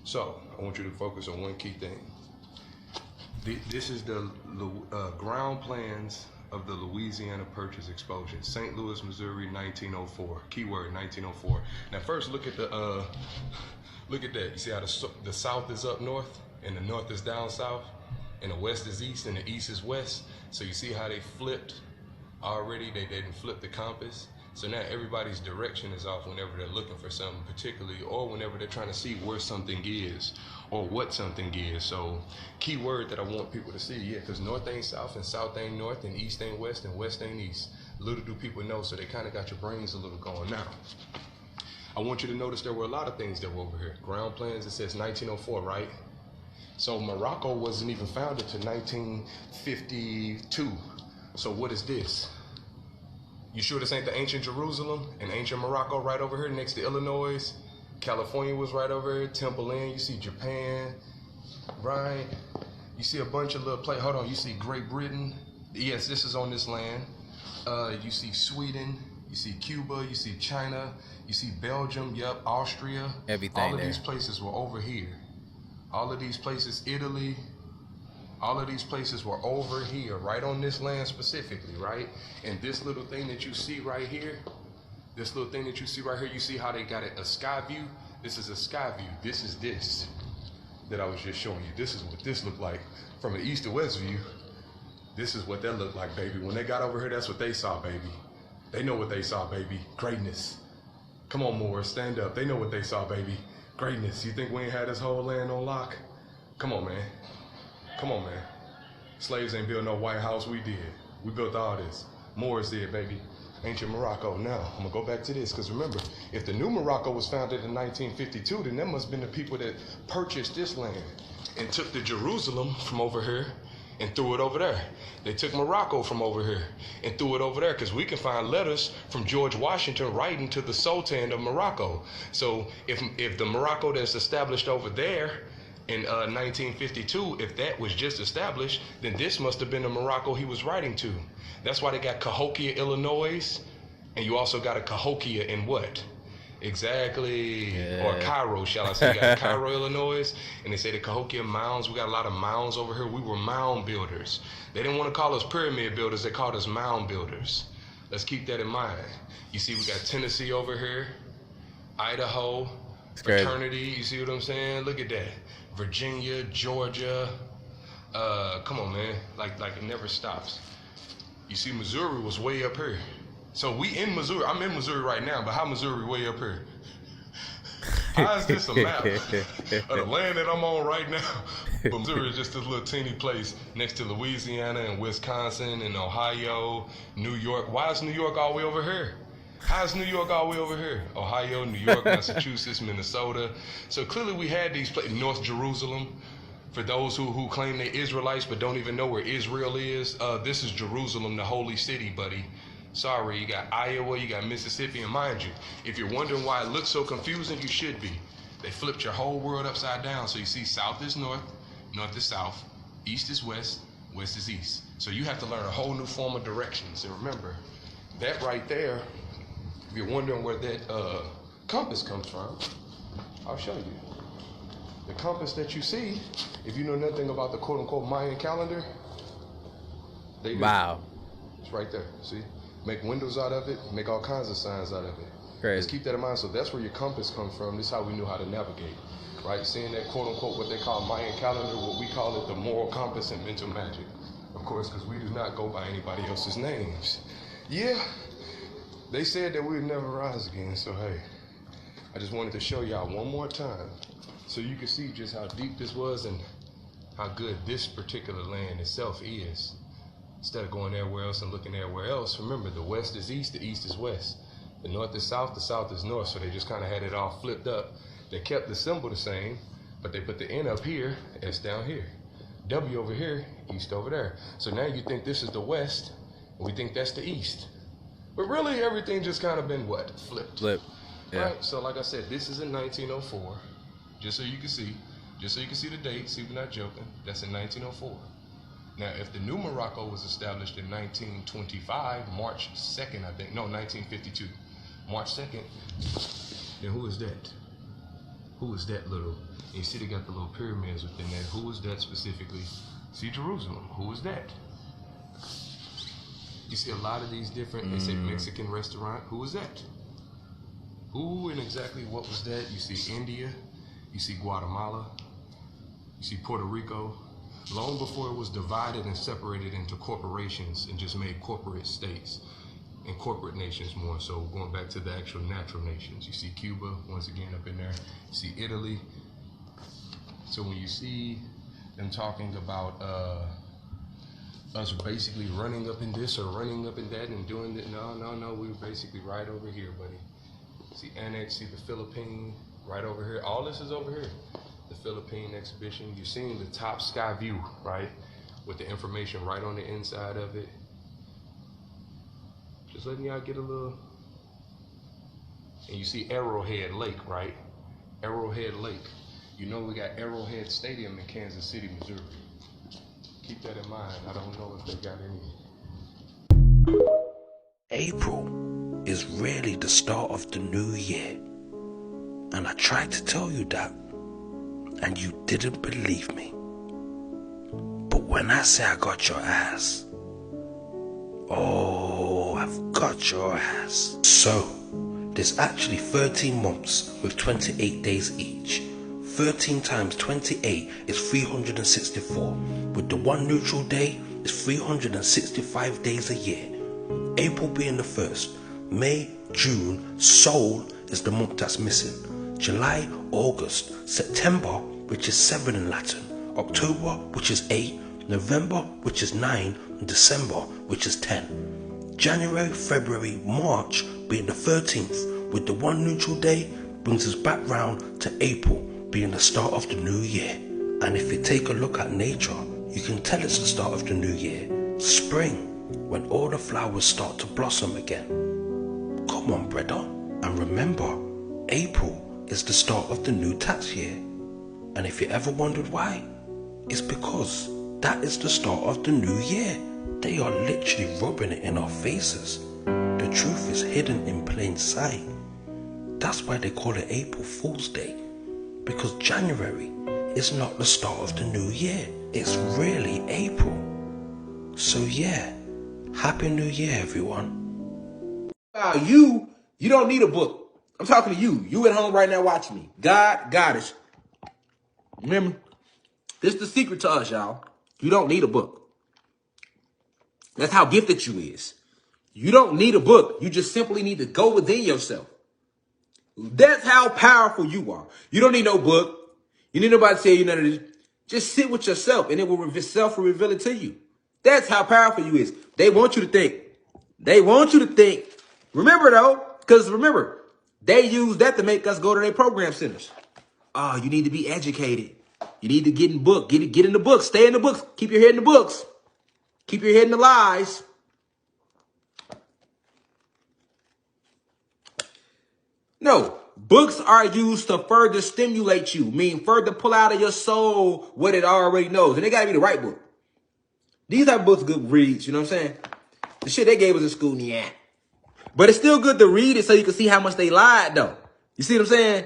So I want you to focus on one key thing. This is the ground plans of the Louisiana Purchase Explosion, St. Louis, Missouri, 1904. Keyword 1904. Now first look at the look at that. You see how the south is up north and the north is down south, and the west is east and the east is west. So you see how they flipped already? They didn't flip the compass. So now everybody's direction is off whenever they're looking for something particularly, or whenever they're trying to see where something is or what something is. So key word that I want people to see, yeah, because north ain't south and south ain't north and east ain't west and west ain't east. Little do people know, so they kind of got your brains a little going. Now, I want you to notice there were a lot of things that were over here. Ground plans, it says 1904, right? So Morocco wasn't even founded to 1952. So what is this? You sure this ain't the ancient Jerusalem and ancient Morocco right over here next to Illinois? California was right over here, Temple Inn, you see Japan, right? You see a bunch of little places. Hold on, you see Great Britain. Yes, this is on this land. You see Sweden, you see Cuba, you see China, you see Belgium, yep, Austria. Everything all of there. These places were over here. All of these places, Italy, all of these places were over here, right on this land specifically, right? And this little thing that you see right here, you see how they got it a sky view? This is a sky view. This is this that I was just showing you. This is what this looked like from an east to west view. This is what that looked like, baby. When they got over here, that's what they saw, baby. They know what they saw, baby. Greatness. Come on, Morris, stand up. They know what they saw, baby. Greatness. You think we ain't had this whole land on lock? Come on, man. Come on, man. Slaves ain't built no White House, we did. We built all this. Morris did, baby. Ancient Morocco. Now, I'm gonna go back to this, because remember, if the new Morocco was founded in 1952, then that must have been the people that purchased this land and took the Jerusalem from over here and threw it over there. They took Morocco from over here and threw it over there, because we can find letters from George Washington writing to the Sultan of Morocco. So if the Morocco that's established over there in 1952, if that was just established, then this must have been the Morocco he was writing to. That's why they got Cahokia, Illinois, and you also got a Cahokia in what? Exactly, yeah. Or Cairo, shall I say. You got Cairo, Illinois, and they say the Cahokia mounds. We got a lot of mounds over here. We were mound builders. They didn't want to call us pyramid builders. They called us mound builders. Let's keep that in mind. You see, we got Tennessee over here, Idaho, fraternity. You see what I'm saying? Look at that. Virginia, Georgia. Come on, man. Like it never stops. You see, Missouri was way up here. So we in Missouri. I'm in Missouri right now, but how Missouri way up here? How is this a map of the land that I'm on right now? But Missouri is just this little teeny place next to Louisiana and Wisconsin and Ohio, New York. Why is New York all the way over here? How is New York all the way over here? Ohio, New York, Massachusetts, Minnesota. So clearly we had these places. North Jerusalem. For those who claim they're Israelites but don't even know where Israel is, this is Jerusalem, the holy city, buddy. Sorry, you got Iowa, you got Mississippi, and mind you, if you're wondering why it looks so confusing, you should be. They flipped your whole world upside down. So you see south is north, north is south, east is west, west is east. So you have to learn a whole new form of directions. And remember, that right there, if you're wondering where that compass comes from, I'll show you. The compass that you see, if you know nothing about the quote-unquote Mayan calendar, they do. Wow. It's right there, see? Make windows out of it, make all kinds of signs out of it. Crazy. Let's keep that in mind. So that's where your compass comes from. This is how we knew how to navigate, right? Seeing that quote-unquote what they call Mayan calendar, what we call it the moral compass and mental magic. Of course, because we do not go by anybody else's names. Yeah, they said that we'd never rise again, so hey, I just wanted to show y'all one more time so you can see just how deep this was and how good this particular land itself is. Instead of going everywhere else and looking everywhere else, remember the west is east, the east is west. The north is south, the south is north, so they just kind of had it all flipped up. They kept the symbol the same, but they put the N up here, S down here. W over here, east over there. So now you think this is the west, and we think that's the east. But really everything just kind of been what? Flipped. Flip. Yeah. Right, so like I said, this is in 1904, just so you can see the date, see we're not joking, that's in 1904. Now, if the new Morocco was established in 1925, March 2nd, I think, no, 1952, March 2nd, then who is that? Who is that little? And you see they got the little pyramids within that. Who is that specifically? See Jerusalem. Who is that? You see a lot of these different, they say Mexican restaurant. Who is that? Who and exactly what was that? You see India. You see Guatemala. You see Puerto Rico. Long before it was divided and separated into corporations and just made corporate states and corporate nations more. So going back to the actual natural nations, you see Cuba once again up in there. You see Italy. So when you see them talking about us basically running up in this or running up in that and doing that, no, we were basically right over here, buddy. See Annex, see the Philippine, right over here. All this is over here. The Philippine exhibition. You're seeing the top sky view, right? With the information right on the inside of it. Just letting y'all get a little. And you see Arrowhead Lake, right? Arrowhead Lake. You know we got Arrowhead Stadium in Kansas City, Missouri. Keep that in mind. I don't know if they got any. April is really the start of the new year. And I tried to tell you that, and you didn't believe me. But when I say I got your ass, oh, I've got your ass. So, there's actually 13 months with 28 days each. 13 times 28 is 364. With the one neutral day, it's 365 days a year. April being the first. May, June, Soul is the month that's missing. July, August, September, which is 7 in Latin, October, which is 8, November, which is 9, and December, which is 10. January, February, March being the 13th, with the one neutral day, brings us back round to April, being the start of the new year. And if you take a look at nature, you can tell it's the start of the new year. Spring, when all the flowers start to blossom again. Come on, brother. And remember, April is the start of the new tax year. And if you ever wondered why, it's because that is the start of the new year. They are literally rubbing it in our faces. The truth is hidden in plain sight. That's why they call it April Fool's Day. Because January is not the start of the new year. It's really April. So yeah, Happy New Year, everyone. You don't need a book. I'm talking to you. You at home right now watching me. Goddess. Remember, this is the secret to us, y'all. You don't need a book. That's how gifted you is. You don't need a book. You just simply need to go within yourself. That's how powerful you are. You don't need no book. You need nobody to tell you none of this. Just sit with yourself and it will reveal it to you. That's how powerful you is. They want you to think. They want you to think. Remember though, because remember, they use that to make us go to their program centers. Oh, you need to be educated. You need to get in book. Get in the books. Stay in the books. Keep your head in the books. Keep your head in the lies. No, books are used to further stimulate you, mean further pull out of your soul what it already knows. And they gotta be the right book. These type of books are good reads, you know what I'm saying? The shit they gave us in school, yeah. But it's still good to read it so you can see how much they lied, though. You see what I'm saying?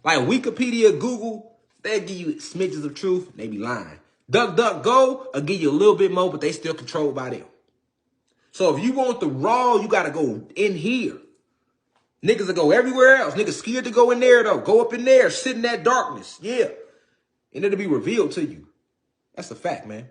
Like Wikipedia, Google, they give you smidges of truth, they be lying. DuckDuckGo will give you a little bit more, but they still controlled by them. So if you want the raw, you gotta go in here. Niggas will go everywhere else. Niggas scared to go in there, though. Go up in there, sit in that darkness. Yeah. And it'll be revealed to you. That's a fact, man.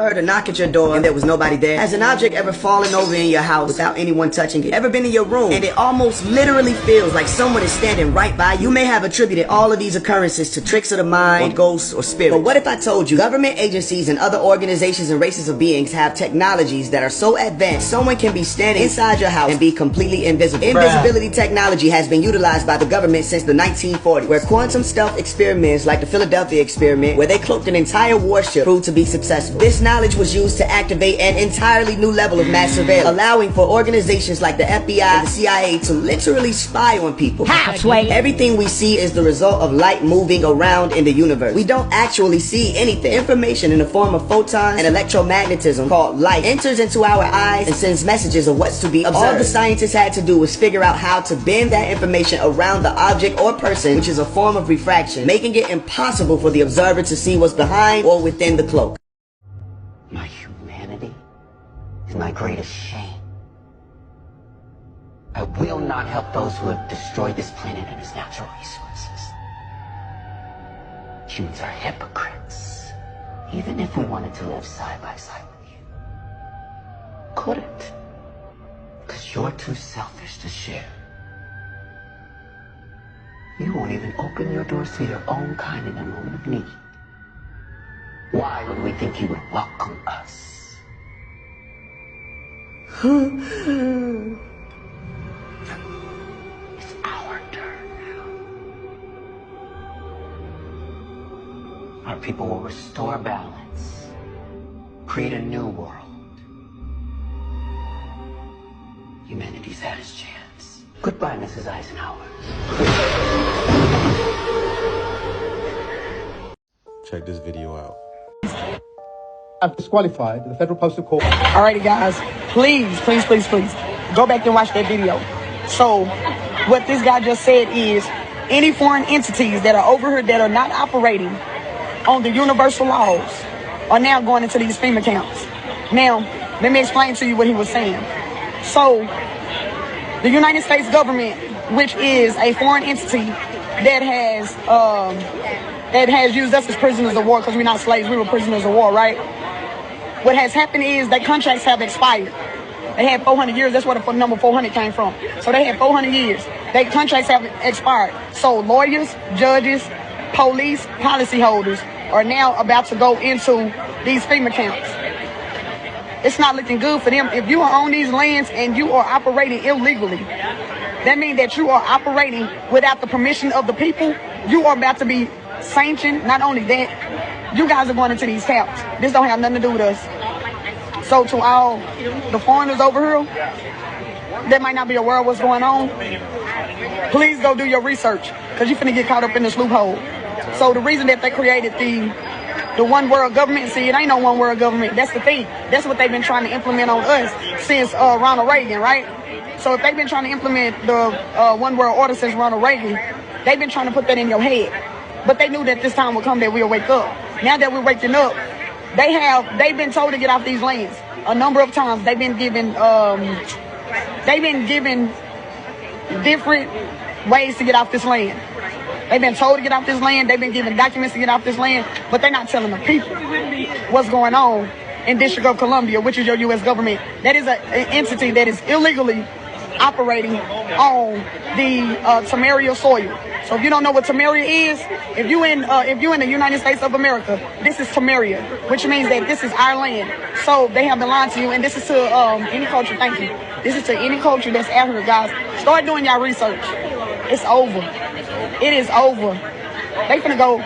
heard a knock at your door and there was nobody there? Has an object ever fallen over in your house without anyone touching it? Ever been in your room and it almost literally feels like someone is standing right by you? You may have attributed all of these occurrences to tricks of the mind, or ghosts, or spirits. But what if I told you government agencies and other organizations and races of beings have technologies that are so advanced someone can be standing inside your house and be completely invisible? Invisibility technology has been utilized by the government since the 1940s, where quantum stealth experiments like the Philadelphia experiment, where they cloaked an entire warship, proved to be successful. This knowledge was used to activate an entirely new level of mass surveillance, allowing for organizations like the FBI and the CIA to literally spy on people. Everything we see is the result of light moving around in the universe. We don't actually see anything. Information in the form of photons and electromagnetism called light enters into our eyes and sends messages of what's to be observed. All the scientists had to do was figure out how to bend that information around the object or person, which is a form of refraction, making it impossible for the observer to see what's behind or within the cloak. My humanity is my greatest shame. I will not help those who have destroyed this planet and its natural resources. Humans are hypocrites. Even if we wanted to live side by side with you, couldn't. Because you're too selfish to share. You won't even open your doors to your own kind in a moment of need. Why would we think you would welcome us? It's our turn now. Our people will restore balance, create a new world. Humanity's had its chance. Goodbye, Mrs. Eisenhower. Check this video out. I've disqualified the Federal Postal Court. Alrighty, guys, please go back and watch that video. So what this guy just said is any foreign entities that are over here that are not operating on the universal laws are now going into these FEMA camps. Now, let me explain to you what he was saying. So the United States government, which is a foreign entity that has used us as prisoners of war, because we're not slaves, we were prisoners of war, right? What has happened is that contracts have expired. They had 400 years. That's where the number 400 came from. So they had 400 years. Their contracts have expired. So lawyers, judges, police, policyholders are now about to go into these FEMA camps. It's not looking good for them. If you are on these lands and you are operating illegally, that means that you are operating without the permission of the people. You are about to be sanctioned. Not only that, you guys are going into these camps. This don't have nothing to do with us. So to all the foreigners over here that might not be aware of what's going on, please go do your research, because you're finna get caught up in this loophole. So the reason that they created the one world government, see, it ain't no one world government. That's the thing. That's what they've been trying to implement on us since Ronald Reagan, right? So if they've been trying to implement the one world order since Ronald Reagan, they've been trying to put that in your head. But they knew that this time would come that we'll wake up. Now that we're waking up, they've been told to get off these lands a number of times. They've been given different ways to get off this land. They've been told to get off this land. They've been given documents to get off this land, but they're not telling the people what's going on in District of Columbia, which is your U.S. government. That is an entity that is illegally operating on the Tamaria soil. So if you don't know what Tamaria is, if you in the United States of America, this is Tamaria, which means that this is our land. So they have been lying to you, and this is to any culture. Thank you. This is to any culture that's out here, guys. Start doing your research. It's over. It is over. They finna go.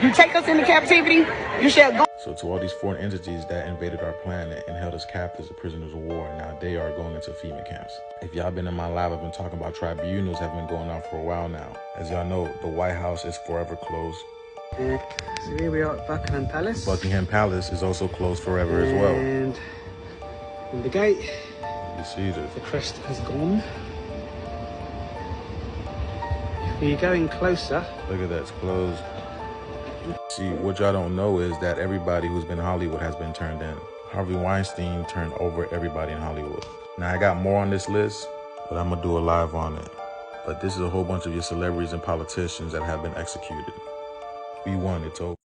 You take us into captivity, you shall go. So to all these foreign entities that invaded our planet and held us captives as prisoners of war, now they are going into FEMA camps. If y'all been in my live, I've been talking about tribunals have been going on for a while now. As y'all know, the White House is forever closed. So here we are at Buckingham Palace. Buckingham Palace is also closed forever as well. And in the gate, you see this. The crest has gone. If you go in closer, look at that, it's closed. See, what y'all don't know is that everybody who's been in Hollywood has been turned in. Harvey Weinstein turned over everybody in Hollywood. Now, I got more on this list, but I'm gonna do a live on it. But this is a whole bunch of your celebrities and politicians that have been executed. We won, it's over.